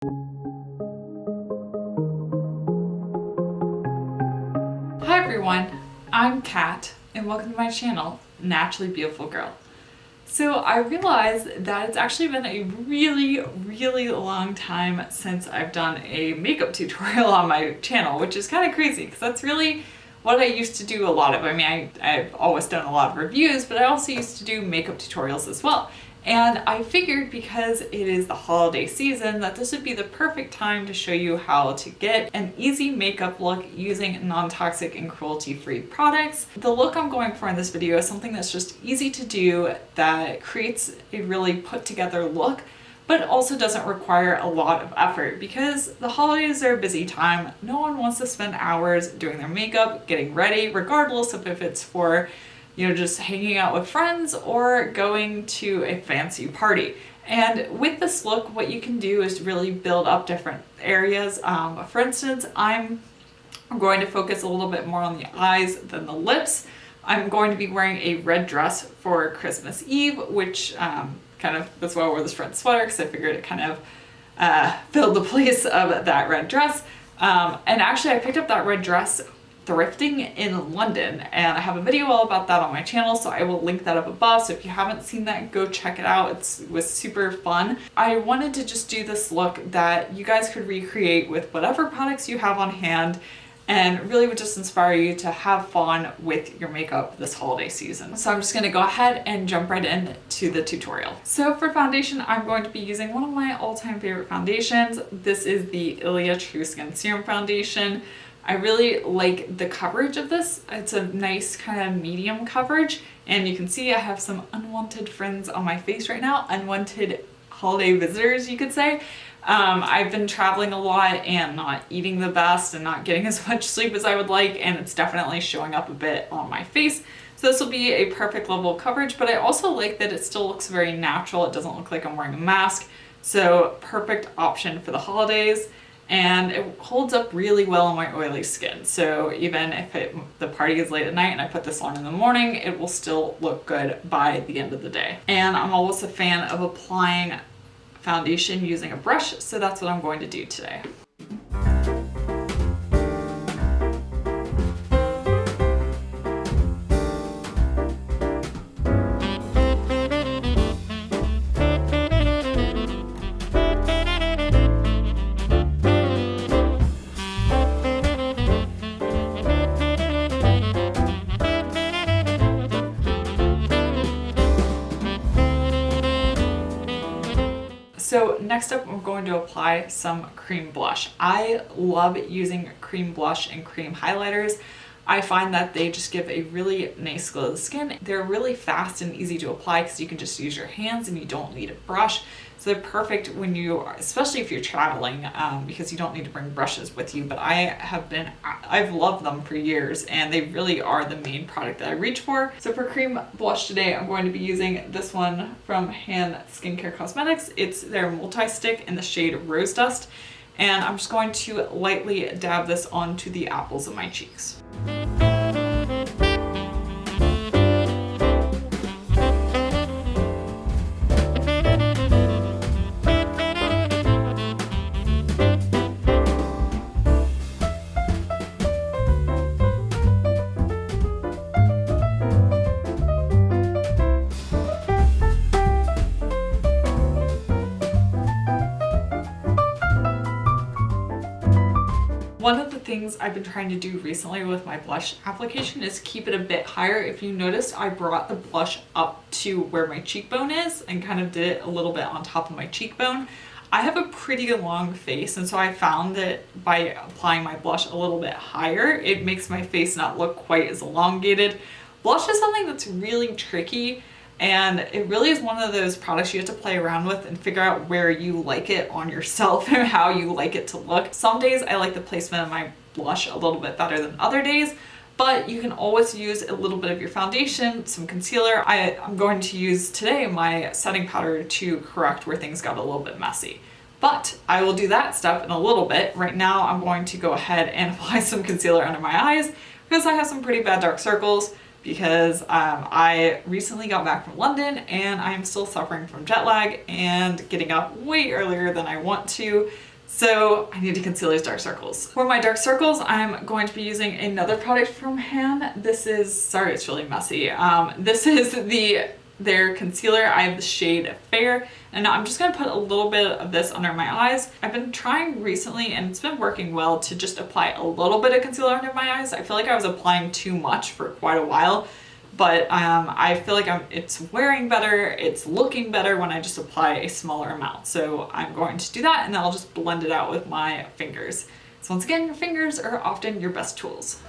Hi everyone, I'm Kat and welcome to my channel, Naturally Beautiful Girl. So I realized that it's actually been a really long time since I've done a makeup tutorial on my channel, which is kind of crazy because that's really what I used to do a lot of. I mean, I've always done a lot of reviews, but I also used to do makeup tutorials as well. And I figured because it is the holiday season that this would be the perfect time to show you how to get an easy makeup look using non-toxic and cruelty-free products. The look I'm going for in this video is something that's just easy to do, that creates a really put together look, but also doesn't require a lot of effort because the holidays are a busy time. No one wants to spend hours doing their makeup, getting ready, regardless of if it's for just hanging out with friends or going to a fancy party. And with this look, what you can do is really build up different areas. For instance, I'm going to focus a little bit more on the eyes than the lips. I'm going to be wearing a red dress for Christmas Eve, which that's why I wore this red sweater, because I figured it kind of filled the place of that red dress. And actually I picked up that red dress thrifting in London, and I have a video all about that on my channel, so I will link that up above. So if you haven't seen that, go check it out. It was super fun. I wanted to just do this look that you guys could recreate with whatever products you have on hand, and really would just inspire you to have fun with your makeup this holiday season. So I'm just gonna go ahead and jump right into the tutorial. So for foundation, I'm going to be using one of my all-time favorite foundations. This is the Ilia True Skin Serum Foundation. I really like the coverage of this. It's a nice kind of medium coverage, and you can see I have some unwanted friends on my face right now, unwanted holiday visitors, you could say. I've been traveling a lot and not eating the best and not getting as much sleep as I would like, and it's definitely showing up a bit on my face. So this will be a perfect level of coverage, but I also like that it still looks very natural. It doesn't look like I'm wearing a mask. So perfect option for the holidays. And it holds up really well on my oily skin. So even if the party is late at night and I put this on in the morning, it will still look good by the end of the day. And I'm always a fan of applying foundation using a brush, so that's what I'm going to do today. So next up, I'm going to apply some cream blush. I love using cream blush and cream highlighters. I find that they just give a really nice glow to the skin. They're really fast and easy to apply because you can just use your hands and you don't need a brush. So they're perfect when especially if you're traveling, because you don't need to bring brushes with you. But I've loved them for years, and they really are the main product that I reach for. So for cream blush today, I'm going to be using this one from Han Skincare Cosmetics. It's their Multistick in the shade Rose Dust. And I'm just going to lightly dab this onto the apples of my cheeks. One of the things I've been trying to do recently with my blush application is keep it a bit higher. If you noticed, I brought the blush up to where my cheekbone is and kind of did it a little bit on top of my cheekbone. I have a pretty long face, and so I found that by applying my blush a little bit higher, it makes my face not look quite as elongated. Blush is something that's really tricky, and it really is one of those products you have to play around with and figure out where you like it on yourself and how you like it to look. Some days I like the placement of my blush a little bit better than other days, but you can always use a little bit of your foundation, some concealer. I'm going to use today my setting powder to correct where things got a little bit messy. But I will do that step in a little bit. Right now I'm going to go ahead and apply some concealer under my eyes because I have some pretty bad dark circles. Because I recently got back from London and I'm still suffering from jet lag and getting up way earlier than I want to. So I need to conceal these dark circles. For my dark circles, I'm going to be using another product from Han. This is, sorry, it's really messy. This is their concealer. I have the shade Fair, and I'm just gonna put a little bit of this under my eyes. I've been trying recently, and it's been working well, to just apply a little bit of concealer under my eyes. I feel like I was applying too much for quite a while, but I feel like it's wearing better, it's looking better when I just apply a smaller amount. So I'm going to do that, and then I'll just blend it out with my fingers. So once again, your fingers are often your best tools.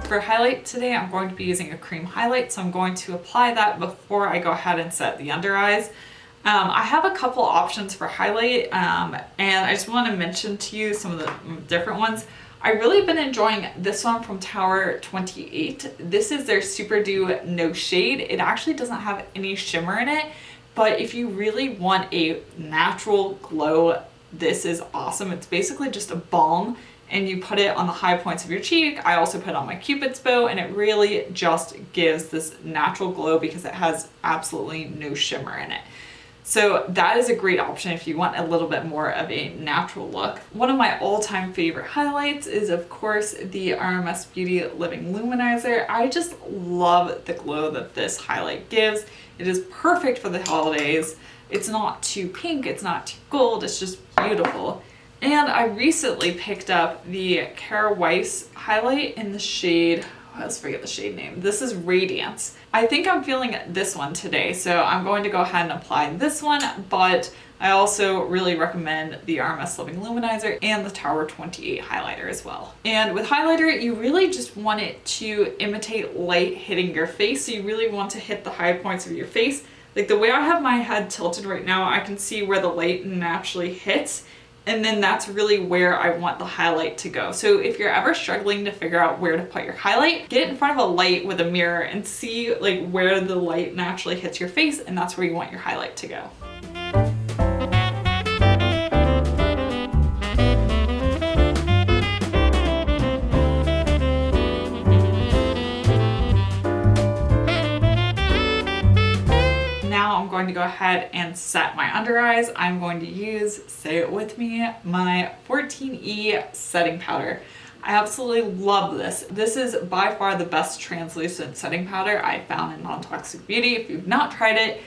For highlight today, I'm going to be using a cream highlight, so I'm going to apply that before I go ahead and set the under eyes. I have a couple options for highlight, and I just want to mention to you some of the different ones. I've really been enjoying this one from Tower 28. This is their Super Dew No Shade. It actually doesn't have any shimmer in it, but if you really want a natural glow, this is awesome. It's basically just a balm, and you put it on the high points of your cheek. I also put it on my Cupid's bow, and it really just gives this natural glow because it has absolutely no shimmer in it. So that is a great option if you want a little bit more of a natural look. One of my all-time favorite highlights is, of course, the RMS Beauty Living Luminizer. I just love the glow that this highlight gives. It is perfect for the holidays. It's not too pink, it's not too gold, it's just beautiful. And I recently picked up the Kjaer Weis highlight in the shade, I always forget the shade name. This is Radiance. I think I'm feeling this one today, so I'm going to go ahead and apply this one, but I also really recommend the RMS Living Luminizer and the Tower 28 highlighter as well. And with highlighter, you really just want it to imitate light hitting your face, so you really want to hit the high points of your face. Like the way I have my head tilted right now, I can see where the light naturally hits, and then that's really where I want the highlight to go. So if you're ever struggling to figure out where to put your highlight, get it in front of a light with a mirror and see like where the light naturally hits your face, and that's where you want your highlight to go. Now I'm going to go ahead and set my under eyes. I'm going to use, say it with me, my 14E setting powder. I absolutely love this. This is by far the best translucent setting powder I found in Nontoxic Beauty. If you've not tried it,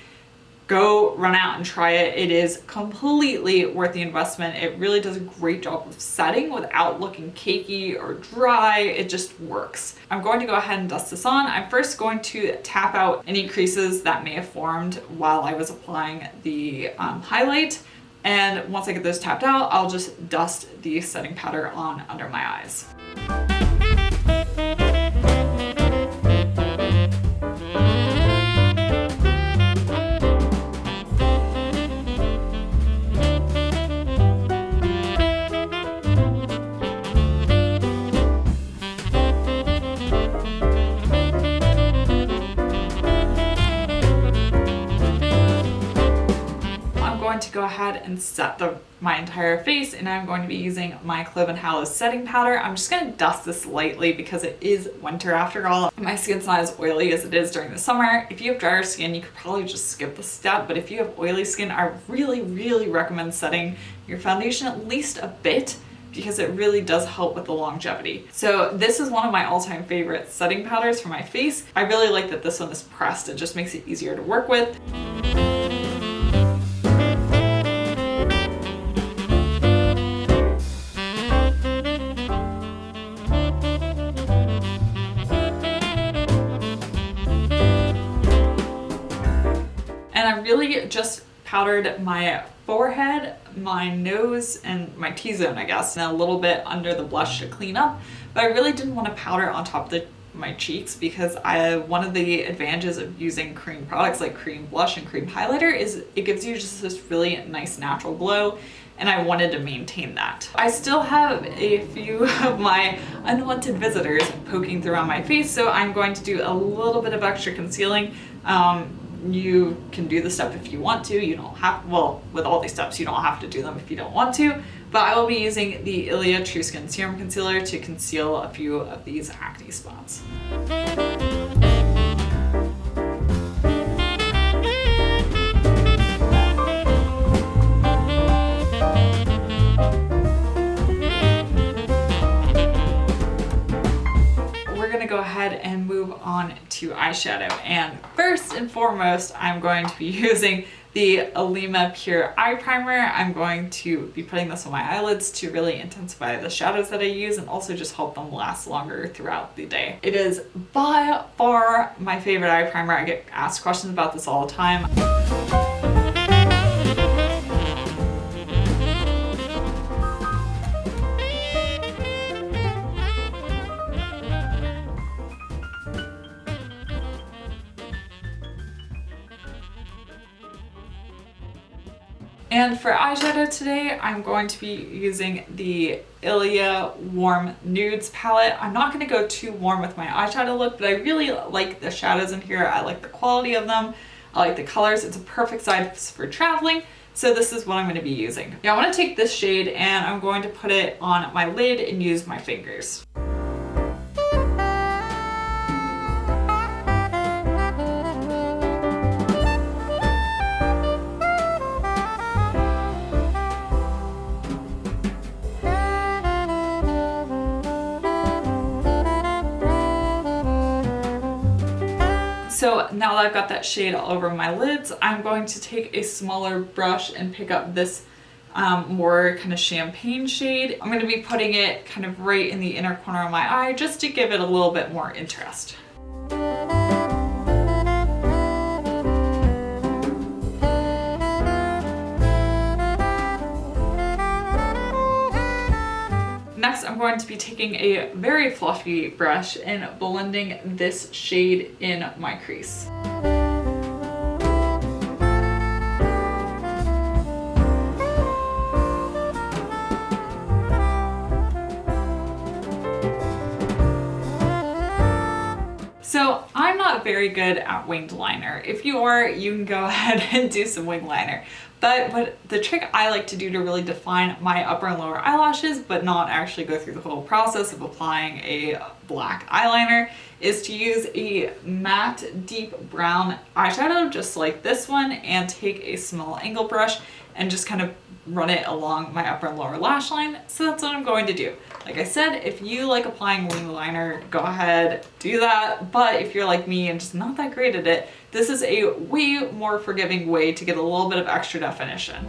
go run out and try it. It is completely worth the investment. It really does a great job of setting without looking cakey or dry. It just works. I'm going to go ahead and dust this on. I'm first going to tap out any creases that may have formed while I was applying the highlight. And once I get those tapped out, I'll just dust the setting powder on under my eyes. To go ahead and set my entire face, and I'm going to be using my Clove and Hallow setting powder. I'm just going to dust this lightly because it is winter after all. My skin's not as oily as it is during the summer. If you have drier skin, you could probably just skip the step, but if you have oily skin, I really recommend setting your foundation at least a bit because it really does help with the longevity. So this is one of my all-time favorite setting powders for my face. I really like that this one is pressed. It just makes it easier to work with. And I really just powdered my forehead, my nose, and my T-zone, I guess, and a little bit under the blush to clean up. But I really didn't want to powder on top of my cheeks because one of the advantages of using cream products like cream blush and cream highlighter is it gives you just this really nice natural glow. and I wanted to maintain that. I still have a few of my unwanted visitors poking through on my face, so I'm going to do a little bit of extra concealing. You can do the step if you want to. You don't have, well, with all these steps, you don't have to do them if you don't want to, but I will be using the Ilia True Skin Serum Concealer to conceal a few of these acne spots. Go ahead and move on to eyeshadow, and first and foremost I'm going to be using the Ilia Pure Eye Primer. I'm going to be putting this on my eyelids to really intensify the shadows that I use and also just help them last longer throughout the day. It is by far my favorite eye primer. I get asked questions about this all the time. And for eyeshadow today, I'm going to be using the Ilia Warm Nudes palette. I'm not going to go too warm with my eyeshadow look, but I really like the shadows in here. I like the quality of them. I like the colors. It's a perfect size for traveling. So this is what I'm going to be using. Yeah, I want to take this shade and I'm going to put it on my lid and use my fingers. So now that I've got that shade all over my lids, I'm going to take a smaller brush and pick up this more kind of champagne shade. I'm going to be putting it kind of right in the inner corner of my eye just to give it a little bit more interest. Next, I'm going to be taking a very fluffy brush and blending this shade in my crease. So I'm not very good at winged liner. If you are, you can go ahead and do some wing liner. But the trick I like to do to really define my upper and lower eyelashes, but not actually go through the whole process of applying a black eyeliner, is to use a matte deep brown eyeshadow just like this one and take a small angle brush and just kind of run it along my upper and lower lash line. So that's what I'm going to do. Like I said, if you like applying wing liner, go ahead, do that. But if you're like me and just not that great at it, this is a way more forgiving way to get a little bit of extra definition.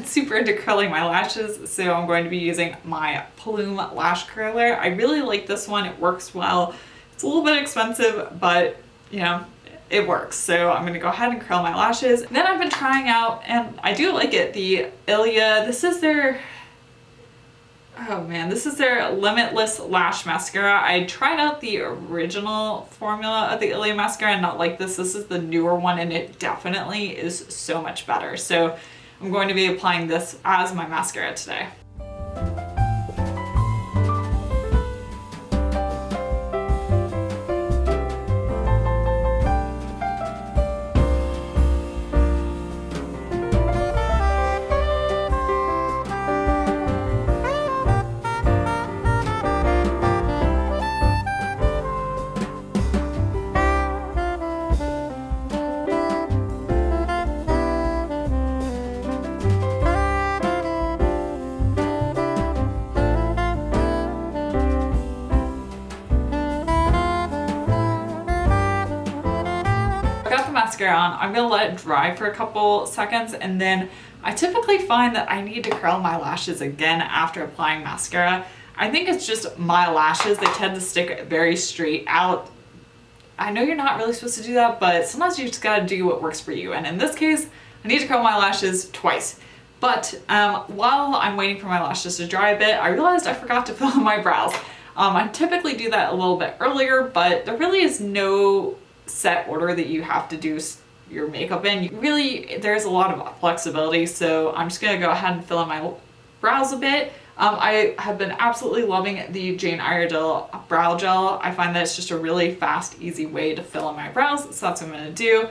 Super into curling my lashes, so I'm going to be using my Plume lash curler. I really like this one. It works well. It's a little bit expensive, but you know, it works. So I'm going to go ahead and curl my lashes. Then I've been trying out, and I do like it, the Ilia. This is their, oh man, this is their Limitless lash mascara. I tried out the original formula of the Ilia mascara and not like this. This is the newer one, and it definitely is so much better. So I'm going to be applying this as my mascara today. Mascara on. I'm gonna let it dry for a couple seconds, and then I typically find that I need to curl my lashes again after applying mascara. I think it's just my lashes, they tend to stick very straight out. I know you're not really supposed to do that, but sometimes you just gotta do what works for you, and in this case I need to curl my lashes twice. But while I'm waiting for my lashes to dry a bit, I realized I forgot to fill in my brows. I typically do that a little bit earlier, but there really is no set order that you have to do your makeup in. Really, there's a lot of flexibility, so I'm just gonna go ahead and fill in my brows a bit. I have been absolutely loving the Jane Iredale brow gel. I find that it's just a really fast, easy way to fill in my brows, so that's what I'm gonna do.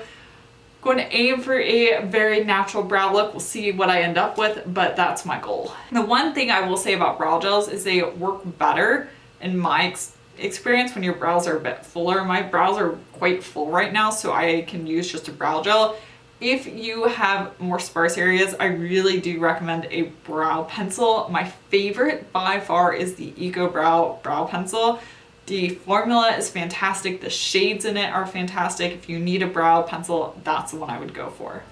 Going to aim for a very natural brow look. We'll see what I end up with, but that's my goal. The one thing I will say about brow gels is they work better in my experience when your brows are a bit fuller. My brows are quite full right now, so I can use just a brow gel. If you have more sparse areas, I really do recommend a brow pencil. My favorite by far is the Eco Brow Brow Pencil. The formula is fantastic. The shades in it are fantastic. If you need a brow pencil, that's the one I would go for.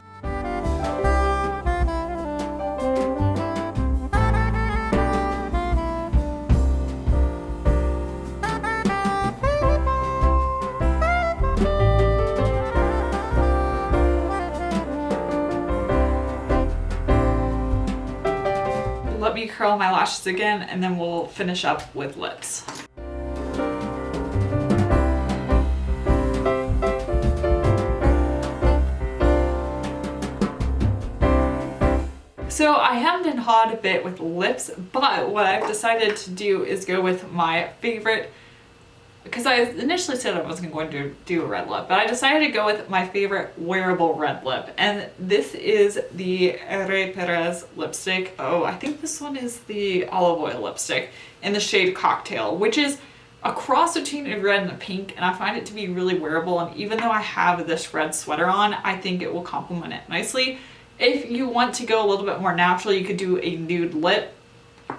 Let me curl my lashes again, and then we'll finish up with lips. So I hemmed and hawed a bit with lips, but what I've decided to do is go with my favorite, because I initially said I wasn't going to do a red lip, but I decided to go with my favorite wearable red lip, and this is the Perez lipstick. Oh, I think this one is the olive oil lipstick in the shade Cocktail, which is a cross between a red and a pink, and I find it to be really wearable, and even though I have this red sweater on, I think it will complement it nicely. If you want to go a little bit more natural, you could do a nude lip.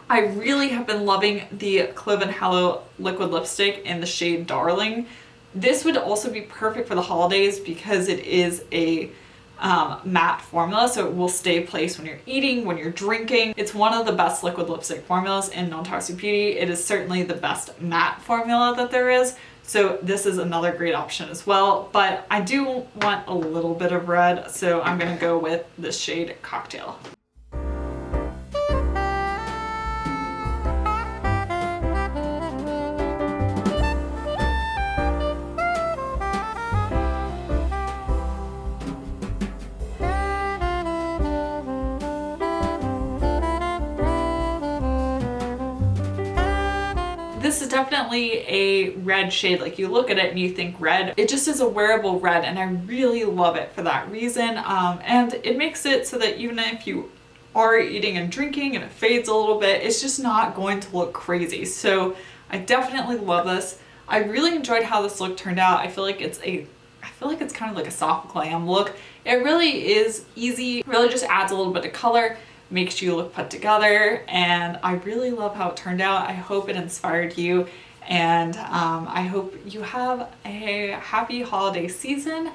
I really have been loving the Clove and Hallow liquid lipstick in the shade Darling. This would also be perfect for the holidays because it is a matte formula, so it will stay placed when you're eating, when you're drinking. It's one of the best liquid lipstick formulas in Nontoxic Beauty. It is certainly the best matte formula that there is. So this is another great option as well, but I do want a little bit of red, so I'm gonna go with this shade Cocktail. This is definitely a red shade. Like, you look at it and you think red. It just is a wearable red, and I really love it for that reason. And it makes it so that even if you are eating and drinking and it fades a little bit, it's just not going to look crazy. So I definitely love this. I really enjoyed how this look turned out. I feel like it's kind of like a soft glam look. It really is easy. It really just adds a little bit of color, makes you look put together, and I really love how it turned out. I hope it inspired you, and I hope you have a happy holiday season,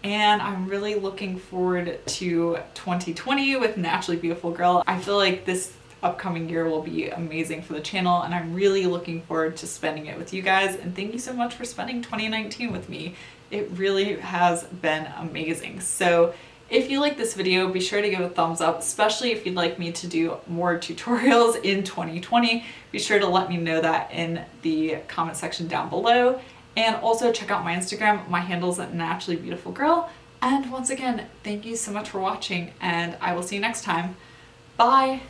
and I'm really looking forward to 2020 with Naturally Beautiful Girl. I feel like this upcoming year will be amazing for the channel, and I'm really looking forward to spending it with you guys, and thank you so much for spending 2019 with me. It really has been amazing. So if you like this video, be sure to give a thumbs up, especially if you'd like me to do more tutorials in 2020. Be sure to let me know that in the comment section down below. And also check out my Instagram. My handle's at naturallybeautifulgirl. And once again, thank you so much for watching, and I will see you next time. Bye!